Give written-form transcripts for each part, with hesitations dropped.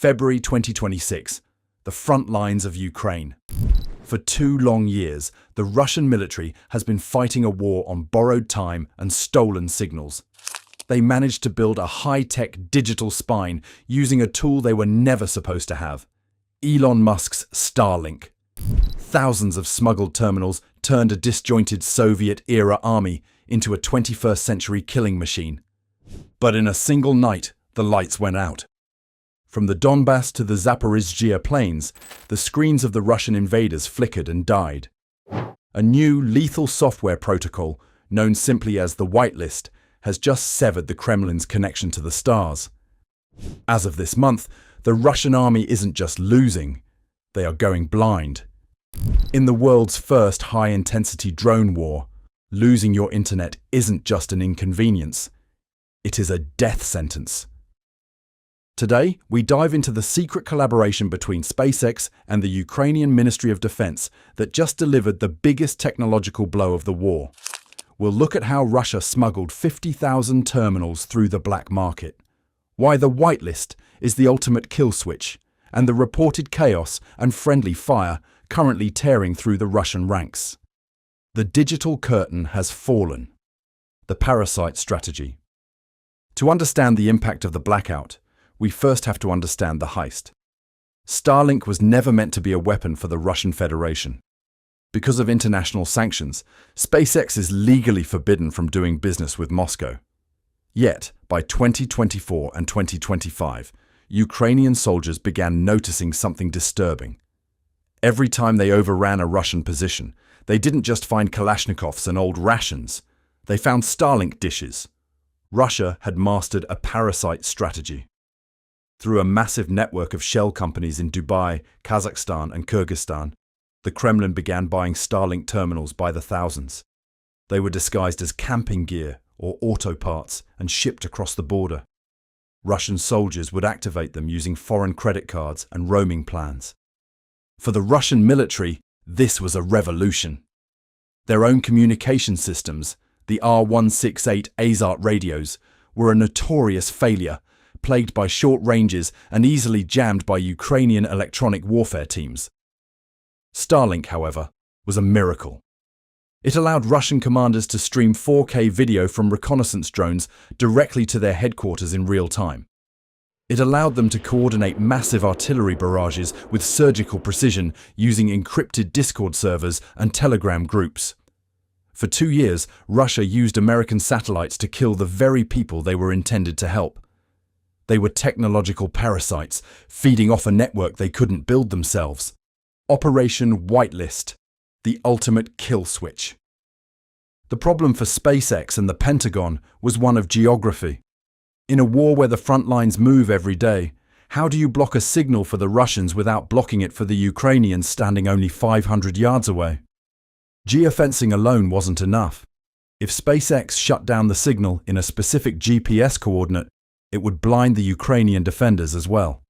February 2026, the front lines of Ukraine. For 2 long years, the Russian military has been fighting a war on borrowed time and stolen signals. They managed to build a high-tech digital spine using a tool they were never supposed to have: Elon Musk's Starlink. Thousands of smuggled terminals turned a disjointed Soviet-era army into a 21st century killing machine. But in a single night, the lights went out. From the Donbass to the Zaporizhzhia plains, the screens of the Russian invaders flickered and died. A new lethal software protocol, known simply as the whitelist, has just severed the Kremlin's connection to the stars. As of this month, the Russian army isn't just losing, they are going blind. In the world's first high-intensity drone war, losing your internet isn't just an inconvenience, it is a death sentence. Today, we dive into the secret collaboration between SpaceX and the Ukrainian Ministry of Defense that just delivered the biggest technological blow of the war. We'll look at how Russia smuggled 50,000 terminals through the black market, why the whitelist is the ultimate kill switch, and the reported chaos and friendly fire currently tearing through the Russian ranks. The digital curtain has fallen. The parasite strategy. To understand the impact of the blackout, we first have to understand the heist. Starlink was never meant to be a weapon for the Russian Federation. Because of international sanctions, SpaceX is legally forbidden from doing business with Moscow. Yet, by 2024 and 2025, Ukrainian soldiers began noticing something disturbing. Every time they overran a Russian position, they didn't just find Kalashnikovs and old rations, they found Starlink dishes. Russia had mastered a parasite strategy. Through a massive network of shell companies in Dubai, Kazakhstan and Kyrgyzstan, the Kremlin began buying Starlink terminals by the thousands. They were disguised as camping gear or auto parts and shipped across the border. Russian soldiers would activate them using foreign credit cards and roaming plans. For the Russian military, this was a revolution. Their own communication systems, the R168 ASAT radios, were a notorious failure, plagued by short ranges and easily jammed by Ukrainian electronic warfare teams. Starlink, however, was a miracle. It allowed Russian commanders to stream 4K video from reconnaissance drones directly to their headquarters in real time. It allowed them to coordinate massive artillery barrages with surgical precision using encrypted Discord servers and Telegram groups. For 2 years, Russia used American satellites to kill the very people they were intended to help. They were technological parasites, feeding off a network they couldn't build themselves. Operation Whitelist, the ultimate kill switch. The problem for SpaceX and the Pentagon was one of geography. In a war where the front lines move every day, how do you block a signal for the Russians without blocking it for the Ukrainians standing only 500 yards away? Geofencing alone wasn't enough. If SpaceX shut down the signal in a specific GPS coordinate, it would blind the Ukrainian defenders as well.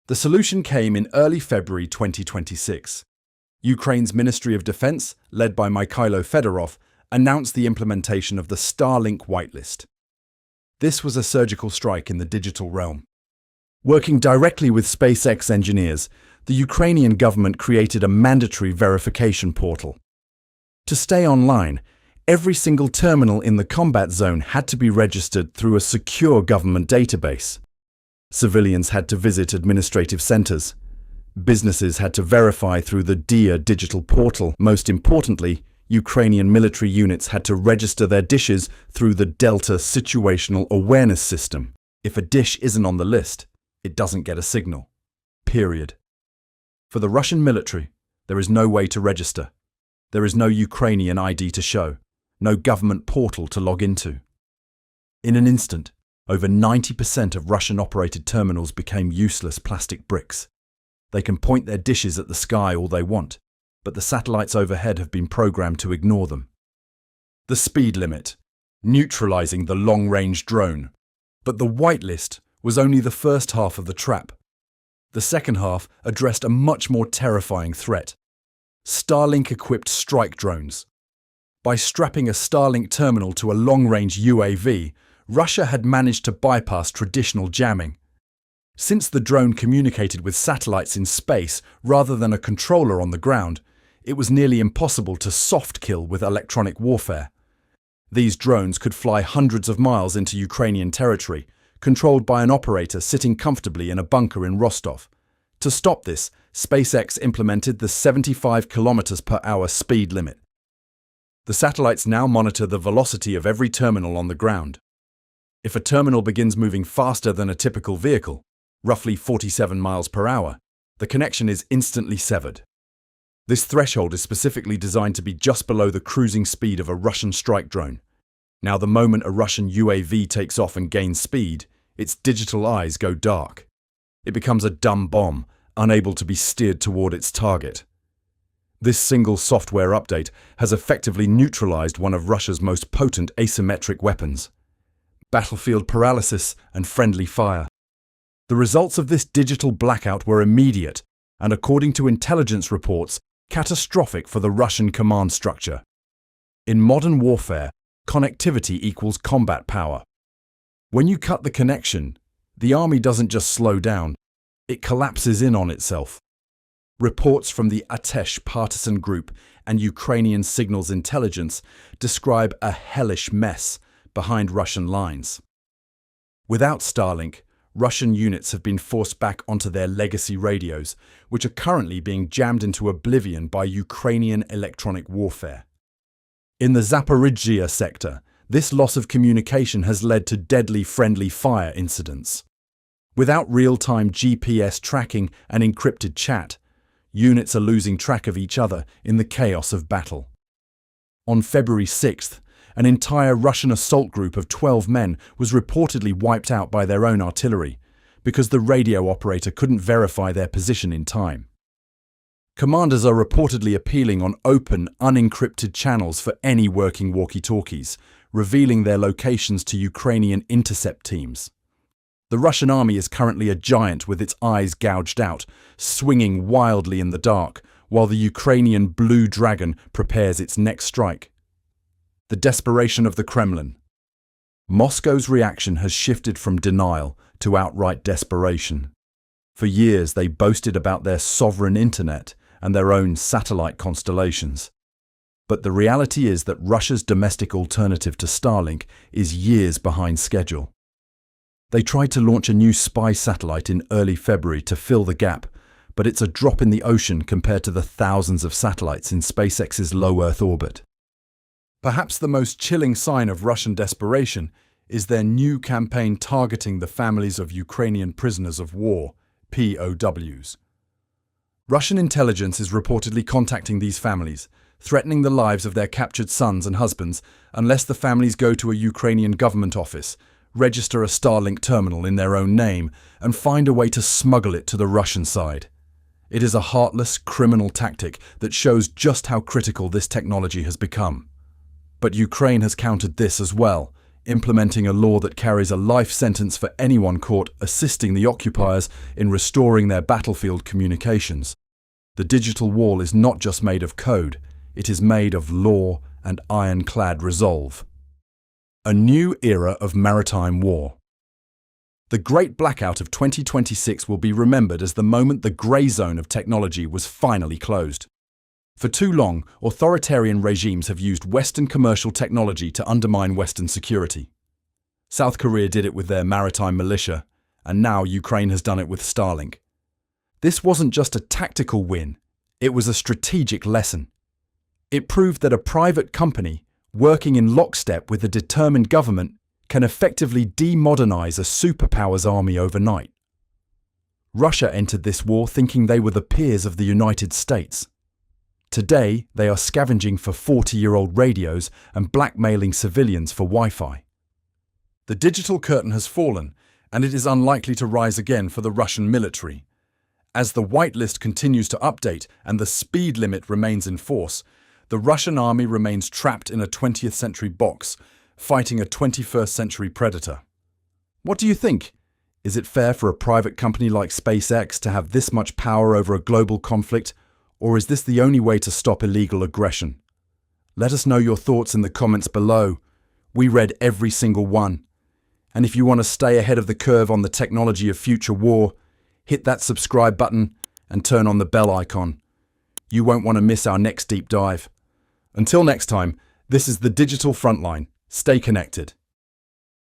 The solution came in early February 2026. Ukraine's Ministry of Defense, led by Mikhailo Fedorov, announced the implementation of the Starlink whitelist. This was a surgical strike in the digital realm. Working directly with SpaceX engineers, the Ukrainian government created a mandatory verification portal. To stay online, every single terminal in the combat zone had to be registered through a secure government database. Civilians had to visit administrative centers. Businesses had to verify through the DIA digital portal. Most importantly, Ukrainian military units had to register their dishes through the Delta Situational Awareness System. If a dish isn't on the list, it doesn't get a signal. Period. For the Russian military, there is no way to register. There is no Ukrainian ID to show, no government portal to log into. In an instant, over 90% of Russian-operated terminals became useless plastic bricks. They can point their dishes at the sky all they want, but the satellites overhead have been programmed to ignore them. The speed limit, neutralizing the long-range drone. But the whitelist was only the first half of the trap. The second half addressed a much more terrifying threat: Starlink-equipped strike drones. By strapping a Starlink terminal to a long-range UAV, Russia had managed to bypass traditional jamming. Since the drone communicated with satellites in space rather than a controller on the ground, it was nearly impossible to soft kill with electronic warfare. These drones could fly hundreds of miles into Ukrainian territory, controlled by an operator sitting comfortably in a bunker in Rostov. To stop this, SpaceX implemented the 75 km/h speed limit. The satellites now monitor the velocity of every terminal on the ground. If a terminal begins moving faster than a typical vehicle, roughly 47 miles per hour, the connection is instantly severed. This threshold is specifically designed to be just below the cruising speed of a Russian strike drone. Now, the moment a Russian UAV takes off and gains speed, its digital eyes go dark. It becomes a dumb bomb, unable to be steered toward its target. This single software update has effectively neutralized one of Russia's most potent asymmetric weapons: battlefield paralysis and friendly fire. The results of this digital blackout were immediate and, according to intelligence reports, catastrophic for the Russian command structure. In modern warfare, connectivity equals combat power. When you cut the connection, the army doesn't just slow down, it collapses in on itself. Reports from the Atesh partisan group and Ukrainian signals intelligence describe a hellish mess behind Russian lines. Without Starlink, Russian units have been forced back onto their legacy radios, which are currently being jammed into oblivion by Ukrainian electronic warfare. In the Zaporizhzhia sector, this loss of communication has led to deadly friendly fire incidents. Without real-time GPS tracking and encrypted chat, units are losing track of each other in the chaos of battle. On February 6th, an entire Russian assault group of 12 men was reportedly wiped out by their own artillery because the radio operator couldn't verify their position in time. Commanders are reportedly appealing on open, unencrypted channels for any working walkie-talkies, revealing their locations to Ukrainian intercept teams. The Russian army is currently a giant with its eyes gouged out, swinging wildly in the dark, while the Ukrainian Blue Dragon prepares its next strike. The desperation of the Kremlin. Moscow's reaction has shifted from denial to outright desperation. For years, they boasted about their sovereign internet and their own satellite constellations. But the reality is that Russia's domestic alternative to Starlink is years behind schedule. They tried to launch a new spy satellite in early February to fill the gap, but it's a drop in the ocean compared to the thousands of satellites in SpaceX's low Earth orbit. Perhaps the most chilling sign of Russian desperation is their new campaign targeting the families of Ukrainian prisoners of war, POWs. Russian intelligence is reportedly contacting these families, threatening the lives of their captured sons and husbands unless the families go to a Ukrainian government office, register a Starlink terminal in their own name, and find a way to smuggle it to the Russian side. It is a heartless, criminal tactic that shows just how critical this technology has become. But Ukraine has countered this as well, implementing a law that carries a life sentence for anyone caught assisting the occupiers in restoring their battlefield communications. The digital wall is not just made of code, it is made of law and ironclad resolve. A new era of maritime war. The Great Blackout of 2026 will be remembered as the moment the grey zone of technology was finally closed. For too long, authoritarian regimes have used Western commercial technology to undermine Western security. South Korea did it with their maritime militia, and now Ukraine has done it with Starlink. This wasn't just a tactical win, it was a strategic lesson. It proved that a private company, working in lockstep with a determined government, can effectively demodernize a superpower's army overnight. Russia entered this war thinking they were the peers of the United States. Today, they are scavenging for 40-year-old radios and blackmailing civilians for Wi-Fi. The digital curtain has fallen, and it is unlikely to rise again for the Russian military. As the whitelist continues to update and the speed limit remains in force, the Russian army remains trapped in a 20th century box, fighting a 21st century predator. What do you think? Is it fair for a private company like SpaceX to have this much power over a global conflict? Or is this the only way to stop illegal aggression? Let us know your thoughts in the comments below. We read every single one. And if you want to stay ahead of the curve on the technology of future war, hit that subscribe button and turn on the bell icon. You won't want to miss our next deep dive. Until next time, this is the Digital Frontline. Stay connected.